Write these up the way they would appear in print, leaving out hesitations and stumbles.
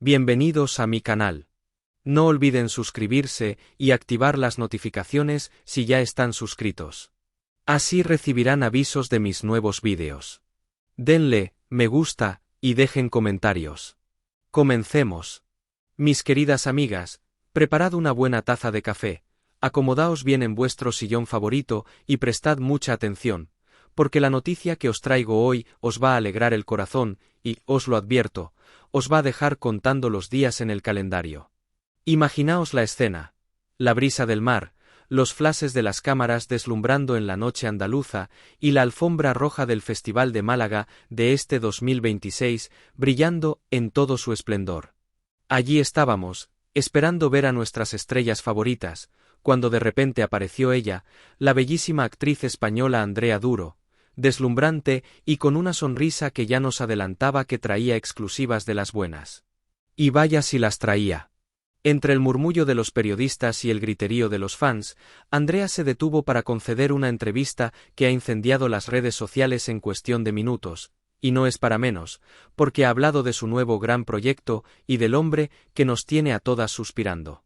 Bienvenidos a mi canal. No olviden suscribirse y activar las notificaciones si ya están suscritos. Así recibirán avisos de mis nuevos vídeos. Denle me gusta y dejen comentarios. Comencemos. Mis queridas amigas, preparad una buena taza de café, acomodaos bien en vuestro sillón favorito y prestad mucha atención, porque la noticia que os traigo hoy os va a alegrar el corazón y, os lo advierto, os va a dejar contando los días en el calendario. Imaginaos la escena: la brisa del mar, los flashes de las cámaras deslumbrando en la noche andaluza y la alfombra roja del Festival de Málaga de este 2026 brillando en todo su esplendor. Allí estábamos, esperando ver a nuestras estrellas favoritas, cuando de repente apareció ella, la bellísima actriz española Andrea Duro, deslumbrante y con una sonrisa que ya nos adelantaba que traía exclusivas de las buenas. Y vaya si las traía. Entre el murmullo de los periodistas y el griterío de los fans, Andrea se detuvo para conceder una entrevista que ha incendiado las redes sociales en cuestión de minutos, y no es para menos, porque ha hablado de su nuevo gran proyecto y del hombre que nos tiene a todas suspirando.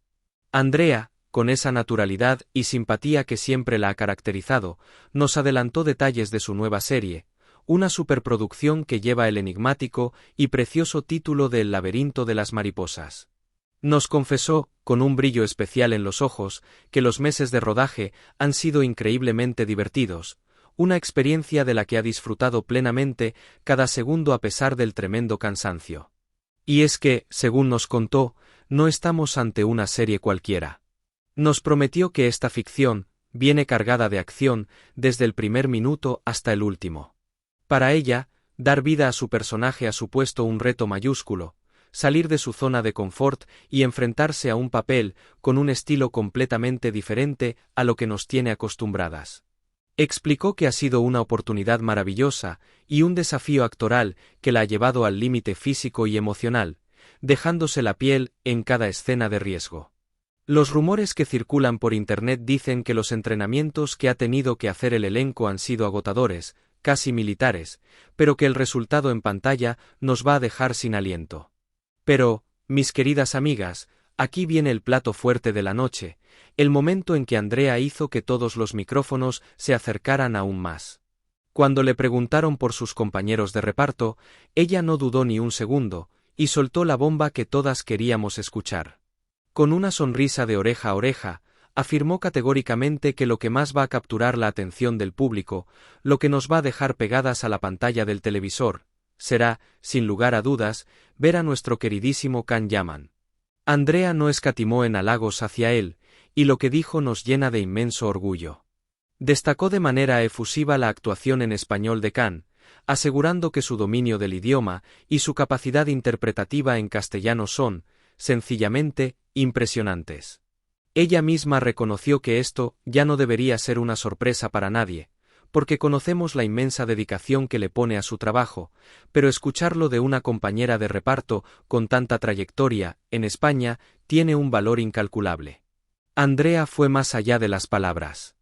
Andrea, con esa naturalidad y simpatía que siempre la ha caracterizado, nos adelantó detalles de su nueva serie, una superproducción que lleva el enigmático y precioso título de El laberinto de las mariposas. Nos confesó, con un brillo especial en los ojos, que los meses de rodaje han sido increíblemente divertidos, una experiencia de la que ha disfrutado plenamente cada segundo a pesar del tremendo cansancio. Y es que, según nos contó, no estamos ante una serie cualquiera. Nos prometió que esta ficción viene cargada de acción desde el primer minuto hasta el último. Para ella, dar vida a su personaje ha supuesto un reto mayúsculo, salir de su zona de confort y enfrentarse a un papel con un estilo completamente diferente a lo que nos tiene acostumbradas. Explicó que ha sido una oportunidad maravillosa y un desafío actoral que la ha llevado al límite físico y emocional, dejándose la piel en cada escena de riesgo. Los rumores que circulan por internet dicen que los entrenamientos que ha tenido que hacer el elenco han sido agotadores, casi militares, pero que el resultado en pantalla nos va a dejar sin aliento. Pero, mis queridas amigas, aquí viene el plato fuerte de la noche, el momento en que Andrea hizo que todos los micrófonos se acercaran aún más. Cuando le preguntaron por sus compañeros de reparto, ella no dudó ni un segundo, y soltó la bomba que todas queríamos escuchar. Con una sonrisa de oreja a oreja, afirmó categóricamente que lo que más va a capturar la atención del público, lo que nos va a dejar pegadas a la pantalla del televisor, será, sin lugar a dudas, ver a nuestro queridísimo Can Yaman. Andrea no escatimó en halagos hacia él, y lo que dijo nos llena de inmenso orgullo. Destacó de manera efusiva la actuación en español de Can, asegurando que su dominio del idioma y su capacidad interpretativa en castellano son, sencillamente, impresionantes. Ella misma reconoció que esto ya no debería ser una sorpresa para nadie, porque conocemos la inmensa dedicación que le pone a su trabajo, pero escucharlo de una compañera de reparto con tanta trayectoria, en España, tiene un valor incalculable. Andrea fue más allá de las palabras.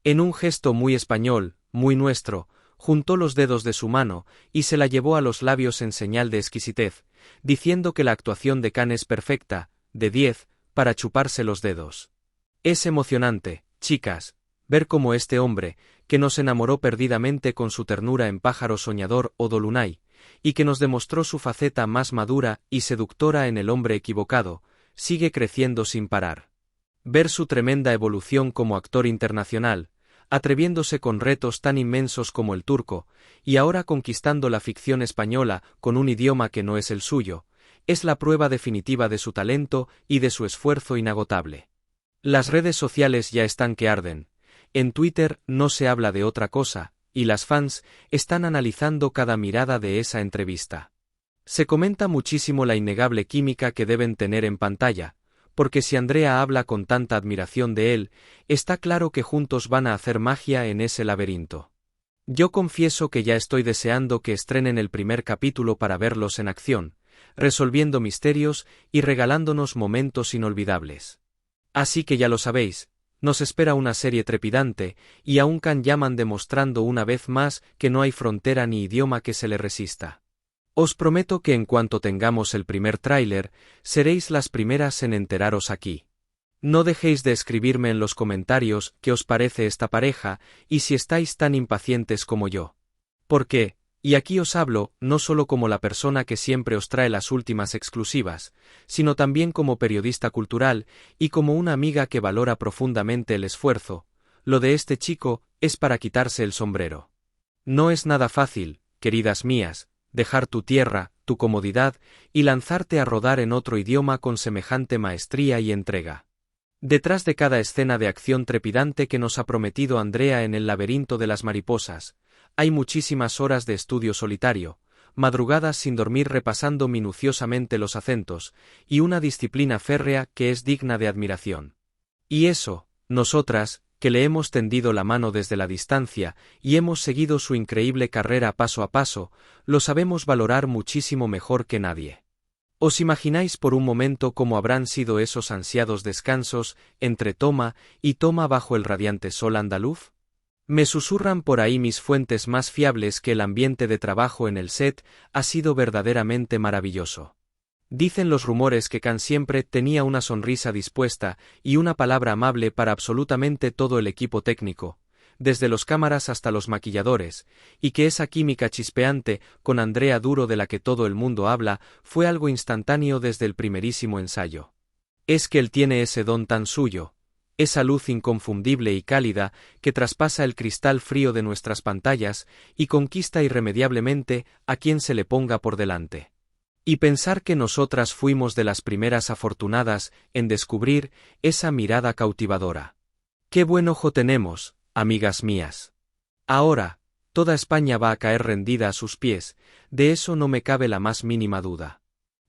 En un gesto muy español, muy nuestro, juntó los dedos de su mano y se la llevó a los labios en señal de exquisitez, diciendo que la actuación de Can es perfecta, de 10, para chuparse los dedos. Es emocionante, chicas, ver cómo este hombre, que nos enamoró perdidamente con su ternura en Pájaro Soñador o Dolunay, y que nos demostró su faceta más madura y seductora en El hombre equivocado, sigue creciendo sin parar. Ver su tremenda evolución como actor internacional, atreviéndose con retos tan inmensos como el turco, y ahora conquistando la ficción española con un idioma que no es el suyo, es la prueba definitiva de su talento y de su esfuerzo inagotable. Las redes sociales ya están que arden, en Twitter no se habla de otra cosa, y las fans están analizando cada mirada de esa entrevista. Se comenta muchísimo la innegable química que deben tener en pantalla, porque si Andrea habla con tanta admiración de él, está claro que juntos van a hacer magia en ese laberinto. Yo confieso que ya estoy deseando que estrenen el primer capítulo para verlos en acción, resolviendo misterios y regalándonos momentos inolvidables. Así que ya lo sabéis, nos espera una serie trepidante, y a un Can Yaman demostrando una vez más que no hay frontera ni idioma que se le resista. Os prometo que en cuanto tengamos el primer tráiler, seréis las primeras en enteraros aquí. No dejéis de escribirme en los comentarios qué os parece esta pareja y si estáis tan impacientes como yo. Porque, y aquí os hablo, no solo como la persona que siempre os trae las últimas exclusivas, sino también como periodista cultural y como una amiga que valora profundamente el esfuerzo, lo de este chico es para quitarse el sombrero. No es nada fácil, queridas mías, dejar tu tierra, tu comodidad, y lanzarte a rodar en otro idioma con semejante maestría y entrega. Detrás de cada escena de acción trepidante que nos ha prometido Andrea en El laberinto de las mariposas, hay muchísimas horas de estudio solitario, madrugadas sin dormir repasando minuciosamente los acentos, y una disciplina férrea que es digna de admiración. Y eso, nosotras, que le hemos tendido la mano desde la distancia y hemos seguido su increíble carrera paso a paso, lo sabemos valorar muchísimo mejor que nadie. ¿Os imagináis por un momento cómo habrán sido esos ansiados descansos entre toma y toma bajo el radiante sol andaluz? Me susurran por ahí mis fuentes más fiables que el ambiente de trabajo en el set ha sido verdaderamente maravilloso. Dicen los rumores que Can siempre tenía una sonrisa dispuesta y una palabra amable para absolutamente todo el equipo técnico, desde los cámaras hasta los maquilladores, y que esa química chispeante con Andrea Duro de la que todo el mundo habla fue algo instantáneo desde el primerísimo ensayo. Es que él tiene ese don tan suyo, esa luz inconfundible y cálida que traspasa el cristal frío de nuestras pantallas y conquista irremediablemente a quien se le ponga por delante. Y pensar que nosotras fuimos de las primeras afortunadas en descubrir esa mirada cautivadora. ¡Qué buen ojo tenemos, amigas mías! Ahora, toda España va a caer rendida a sus pies, de eso no me cabe la más mínima duda.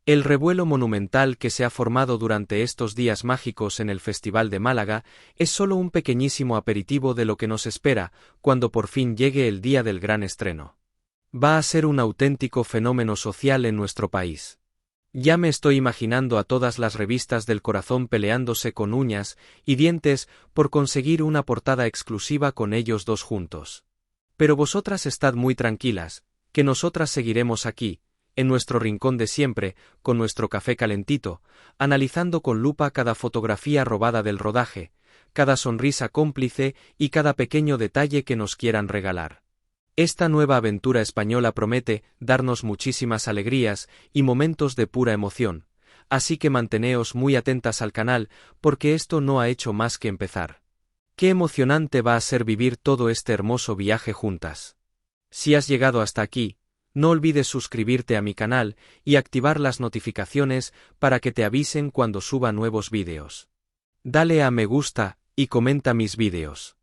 El revuelo monumental que se ha formado durante estos días mágicos en el Festival de Málaga es solo un pequeñísimo aperitivo de lo que nos espera cuando por fin llegue el día del gran estreno. Va a ser un auténtico fenómeno social en nuestro país. Ya me estoy imaginando a todas las revistas del corazón peleándose con uñas y dientes por conseguir una portada exclusiva con ellos dos juntos. Pero vosotras estad muy tranquilas, que nosotras seguiremos aquí, en nuestro rincón de siempre, con nuestro café calentito, analizando con lupa cada fotografía robada del rodaje, cada sonrisa cómplice y cada pequeño detalle que nos quieran regalar. Esta nueva aventura española promete darnos muchísimas alegrías y momentos de pura emoción, así que manteneos muy atentas al canal porque esto no ha hecho más que empezar. Qué emocionante va a ser vivir todo este hermoso viaje juntas. Si has llegado hasta aquí, no olvides suscribirte a mi canal y activar las notificaciones para que te avisen cuando suba nuevos vídeos. Dale a me gusta y comenta mis vídeos.